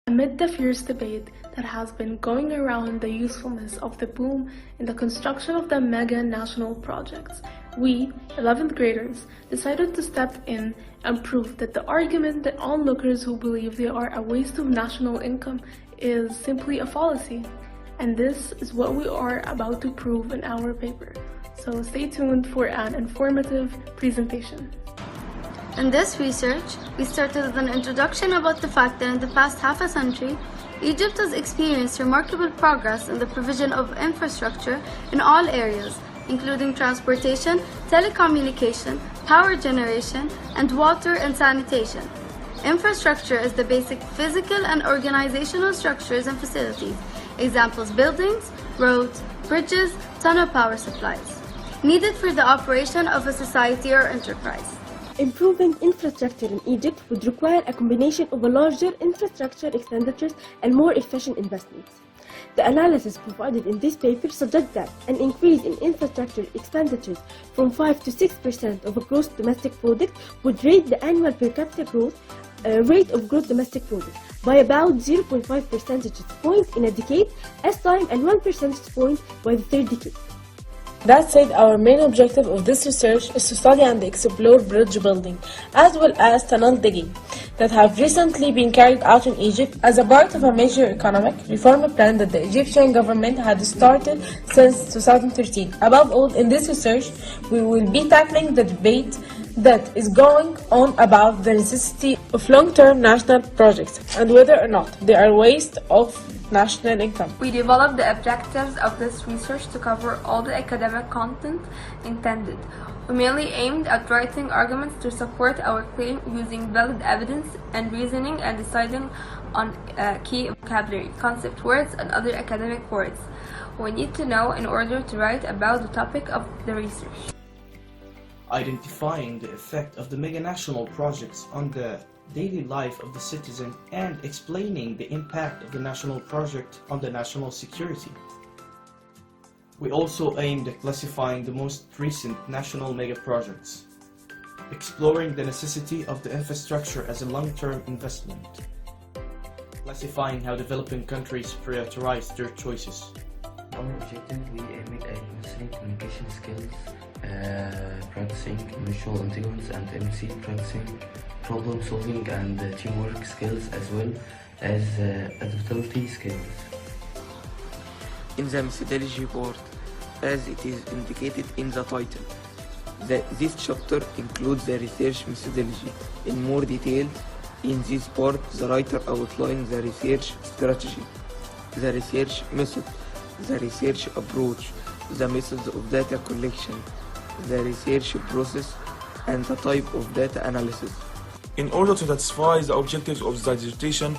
Amid the fierce debate that has been going around the usefulness of the boom in the construction of the mega national projects, we, 11th graders, decided to step in and prove that the argument that onlookers who believe they are a waste of national income is simply a fallacy. And this is what we are about to prove in our paper. So stay tuned for an informative presentation. In this research, we started with an introduction about the fact that in the past half a century, Egypt has experienced remarkable progress in the provision of infrastructure in all areas, including transportation, telecommunication, power generation, and water and sanitation. Infrastructure is the basic physical and organizational structures and facilities, examples buildings, roads, bridges, tunnel power supplies, needed for the operation of a society or enterprise. Improving infrastructure in Egypt would require a combination of a larger infrastructure expenditures and more efficient investments. The analysis provided in this paper suggests that an increase in infrastructure expenditures from 5 to 6% of a gross domestic product would raise the annual per capita growth rate of gross domestic product by about 0.5 percentage points in a decade as time and 1 percentage point by the third decade. That said, our main objective of this research is to study and explore bridge building, as well as tunnel digging, that have recently been carried out in Egypt as a part of a major economic reform plan that the Egyptian government had started since 2013. Above all, in this research, we will be tackling the debate that is going on about the necessity of long-term national projects and whether or not they are a waste of national income. We developed the objectives of this research to cover all the academic content intended. We mainly aimed at writing arguments to support our claim using valid evidence and reasoning and deciding on key vocabulary, concept words, and other academic words we need to know in order to write about the topic of the research. Identifying the effect of the mega-national projects on the daily life of the citizen and explaining the impact of the national project on the national security. We also aimed at classifying the most recent national mega-projects, exploring the necessity of the infrastructure as a long-term investment, classifying how developing countries prioritize their choices. Our objective, we aimed at mastering communication skills, practicing emotional intelligence and empathy, practicing problem solving and teamwork skills, as well as adaptability skills. In the methodology board, as it is indicated in the title, this chapter includes the research methodology in more detail. In this part, the writer outlines the research strategy, the research method, the research approach, the methods of data collection, the research process, and the type of data analysis. In order to satisfy the objectives of the dissertation,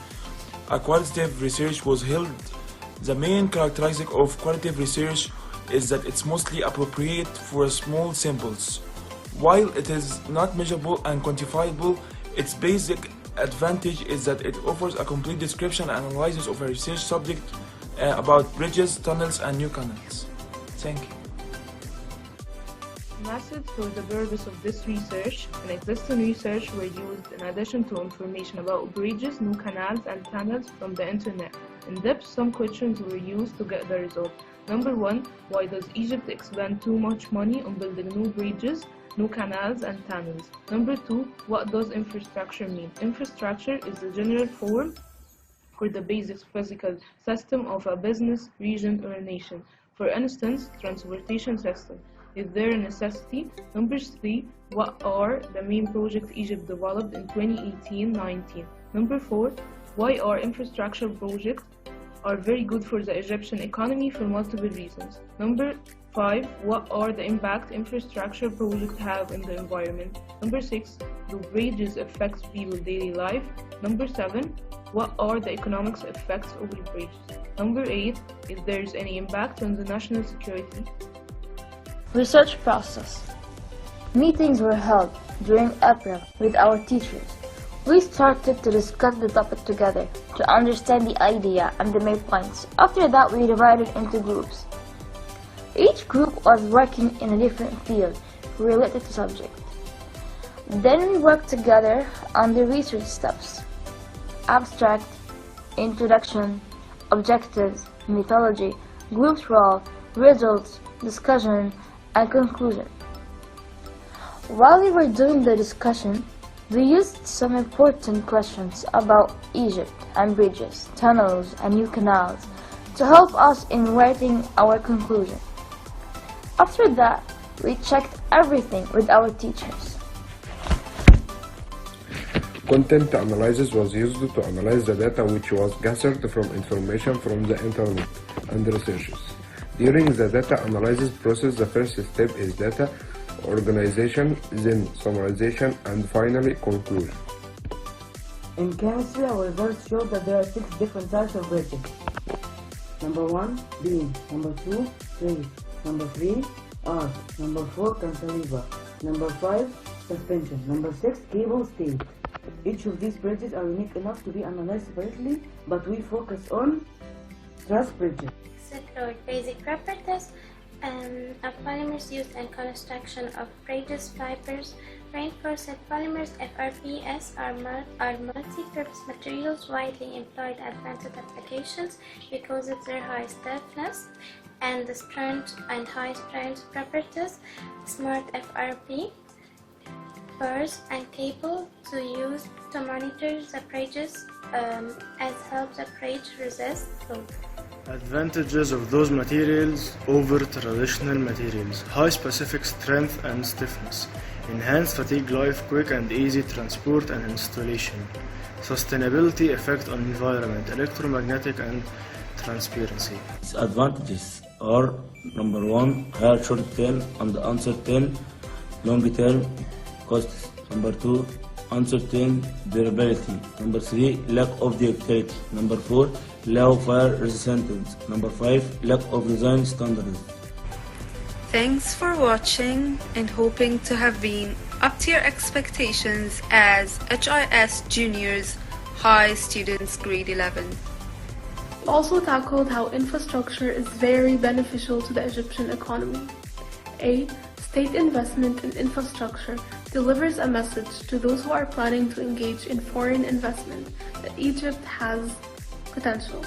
a qualitative research was held. The main characteristic of qualitative research is that it's mostly appropriate for small samples. While it is not measurable and quantifiable, its basic advantage is that it offers a complete description and analysis of a research subject about bridges, tunnels, and new canals. Thank you. Methods for the purpose of this research and existing research were used in addition to information about bridges, new canals, and tunnels from the internet. In depth, some questions were used to get the result. Number 1, why does Egypt expend too much money on building new bridges, new canals, and tunnels? Number 2, what does infrastructure mean? Infrastructure is the general form for the basic physical system of a business, region, or a nation. For instance, transportation system. Is there a necessity? Number 3, what are the main projects Egypt developed in 2018-19? Number 4, why are infrastructure projects are very good for the Egyptian economy for multiple reasons? Number 5, what are the impact infrastructure projects have in the environment? Number 6, do bridges affect people's daily life? Number 7, what are the economics effects of the bridges? Number 8, if there is any impact on the national security? Research process. Meetings were held during April with our teachers. We started to discuss the topic together to understand the idea and the main points. After that, we divided into groups. Each group was working in a different field related to subject. Then we worked together on the research steps: abstract, introduction, objectives, methodology, group role, results, discussion, and conclusion. While we were doing the discussion, we used some important questions about Egypt and bridges, tunnels, and new canals to help us in writing our conclusion. After that, we checked everything with our teachers. Content analysis was used to analyze the data which was gathered from information from the internet and researches. During the data analysis process, the first step is data organization, then summarization, and finally conclusion. In chemistry, our results show that there are 6 different types of bridges. Number 1, beam. Number 2, trace. Number 3, arc. Number 4, cantilever. Number 5, suspension. Number 6, cable stayed. Each of these bridges are unique enough to be analyzed separately, but we focus on truss bridges. Explore basic properties of polymers used in construction of bridges. Fibers, reinforced polymers (FRPs) are multi-purpose materials widely employed in advanced applications because of their high stiffness and the strength and high strength properties. Smart FRP bars and cable to use to monitor the bridges as help the bridge resist load. Advantages of those materials over traditional materials: high specific strength and stiffness, enhanced fatigue life, quick and easy transport and installation, sustainability, effect on environment, electromagnetic and transparency. Disadvantages are: number 1, higher short term and uncertain long term costs. Number 2, uncertain durability. Number 3, lack of ductility. Number 4, low fire resistance. Number 5, lack of design standards. Thanks for watching and hoping to have been up to your expectations as HIS Juniors High Students Grade 11. We also tackled how infrastructure is very beneficial to the Egyptian economy. A. State investment in infrastructure delivers a message to those who are planning to engage in foreign investment that Egypt has potential.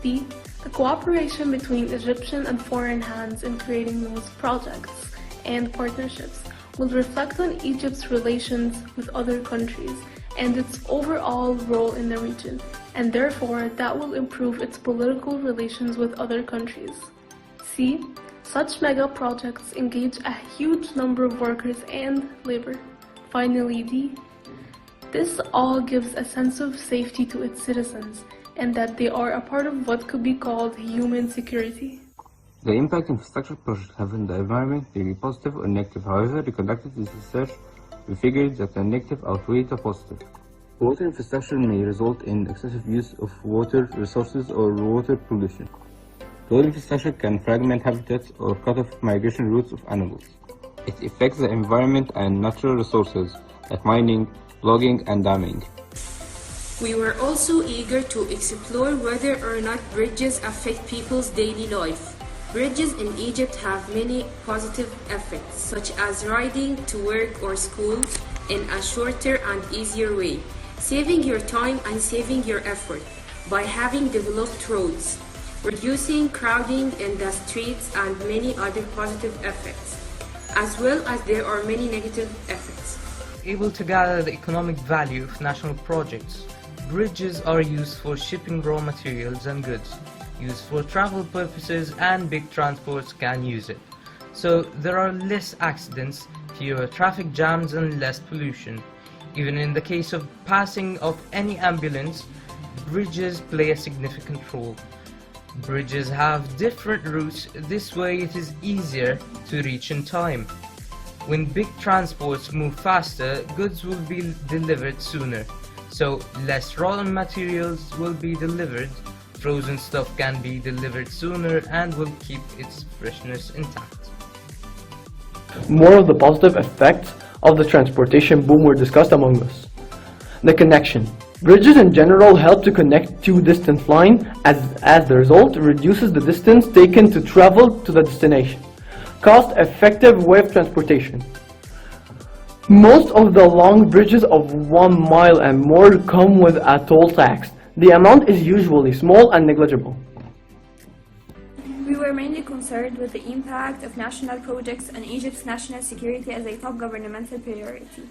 B. The cooperation between Egyptian and foreign hands in creating those projects and partnerships will reflect on Egypt's relations with other countries and its overall role in the region, and therefore that will improve its political relations with other countries. C. Such mega projects engage a huge number of workers and labor. Finally, D. This all gives a sense of safety to its citizens and that they are a part of what could be called human security. The impact infrastructure projects have on the environment may be positive or negative. However, we conducted this research, we figured that the negative outweighed the positive. Water infrastructure may result in excessive use of water resources or water pollution. Road infrastructure can fragment habitats or cut off migration routes of animals. It affects the environment and natural resources like mining, logging, and damming. We were also eager to explore whether or not bridges affect people's daily life. Bridges in Egypt have many positive effects, such as riding to work or school in a shorter and easier way, saving your time and saving your effort by having developed roads, reducing crowding in the streets, and many other positive effects, as well as there are many negative effects. Able to gather the economic value of national projects. Bridges are used for shipping raw materials and goods, used for travel purposes, and big transports can use it. So there are less accidents, fewer traffic jams, and less pollution. Even in the case of passing of any ambulance, bridges play a significant role. Bridges have different routes, this way it is easier to reach in time. When big transports move faster, goods will be delivered sooner, so less raw materials will be delivered, frozen stuff can be delivered sooner and will keep its freshness intact. More of the positive effects of the transportation boom were discussed among us. The connection. Bridges in general help to connect two distant lines, as the result reduces the distance taken to travel to the destination. Cost-effective way of transportation. Most of the long bridges of 1 mile and more come with a toll tax. The amount is usually small and negligible. We were mainly concerned with the impact of national projects on Egypt's national security as a top governmental priority.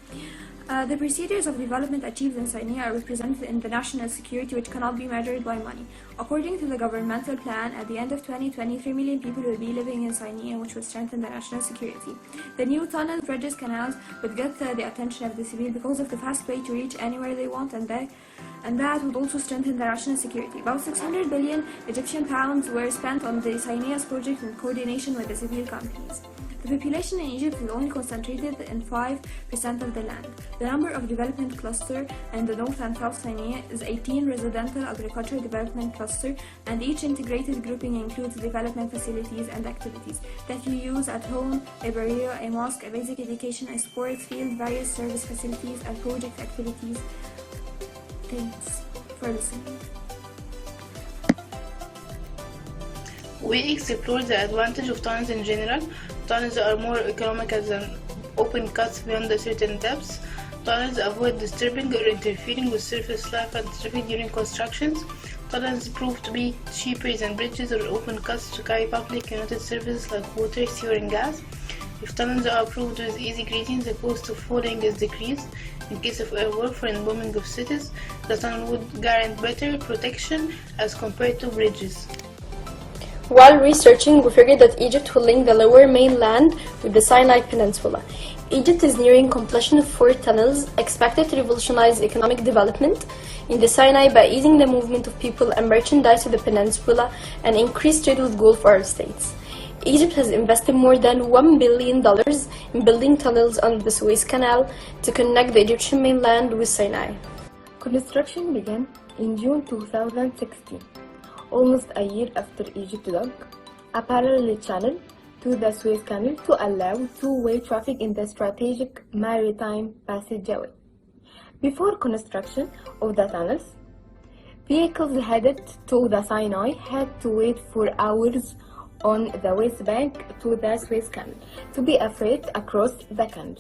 The procedures of development achieved in Sinai are represented in the national security, which cannot be measured by money. According to the governmental plan, at the end of 2020, 3 million people will be living in Sinai, which will strengthen the national security. The new tunnels, bridges, canals would get the attention of the civil because of the fast way to reach anywhere they want, and that would also strengthen the national security. About 600 billion Egyptian pounds were spent on the Sinai's project in coordination with the civil companies. The population in Egypt is only concentrated in 5% of the land. The number of development cluster in the North and South Sinai is 18 residential agricultural development cluster, and each integrated grouping includes development facilities and activities that you use at home: a barrio, a mosque, a basic education, a sports field, various service facilities, and project activities. Thanks for listening. We explored the advantage of tunnels in general. Tunnels are more economical than open cuts beyond a certain depth. Tunnels avoid disturbing or interfering with surface life and traffic during constructions. Tunnels prove to be cheaper than bridges or open cuts to carry public united services like water, sewer, and gas. If tunnels are approved with easy grading, the cost of falling is decreased. In case of earthwork and bombing of cities, the tunnel would guarantee better protection as compared to bridges. While researching, we figured that Egypt will link the lower mainland with the Sinai Peninsula. Egypt is nearing completion of 4 tunnels expected to revolutionize economic development in the Sinai by easing the movement of people and merchandise to the peninsula and increase trade with Gulf Arab states. Egypt has invested more than $1 billion in building tunnels under the Suez Canal to connect the Egyptian mainland with Sinai. Construction began in June 2016, almost a year after Egypt dug a parallel channel to the Suez Canal to allow two-way traffic in the strategic maritime passageway. Before construction of the tunnels, vehicles headed to the Sinai had to wait for hours on the west bank to the Suez Canal to be freight across the canal.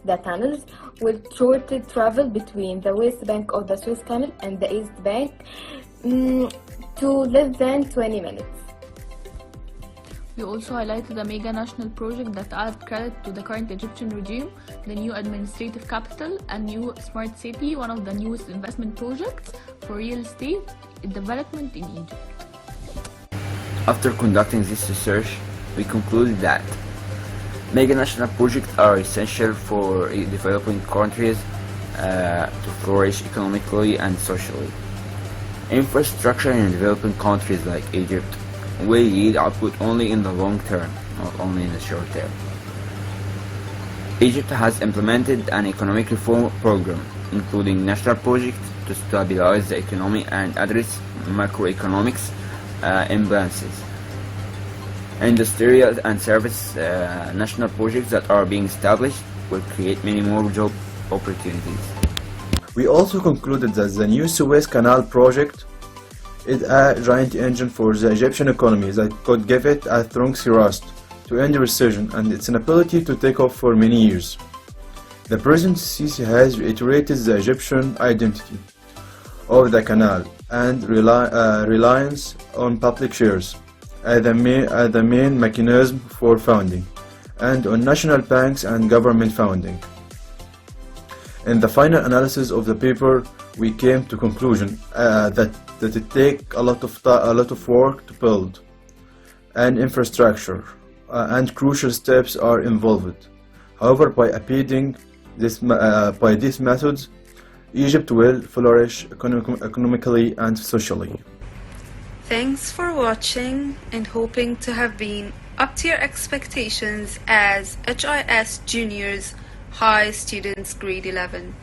The tunnels will shorten travel between the west bank of the Suez Canal and the east bank to less than 20 minutes. We also highlighted a mega national project that added credit to the current Egyptian regime, the new administrative capital, a new smart city, one of the newest investment projects for real estate development in Egypt. After conducting this research, we concluded that mega national projects are essential for developing countries to flourish economically and socially. Infrastructure in developing countries like Egypt will yield output only in the long term, not only in the short term. Egypt has implemented an economic reform program, including national projects to stabilize the economy and address macroeconomics imbalances. Industrial and service national projects that are being established will create many more job opportunities. We also concluded that the new Suez Canal project is a giant engine for the Egyptian economy that could give it a strong thrust to end the recession and its inability to take off for many years. The President Sisi has reiterated the Egyptian identity of the canal and reliance on public shares as the main mechanism for funding, and on national banks and government funding. In the final analysis of the paper, we came to conclusion that it takes a lot of work to build an infrastructure, and crucial steps are involved. However, by applying these methods, Egypt will flourish economically and socially. Thanks for watching and hoping to have been up to your expectations as HIS Juniors High Students Grade 11.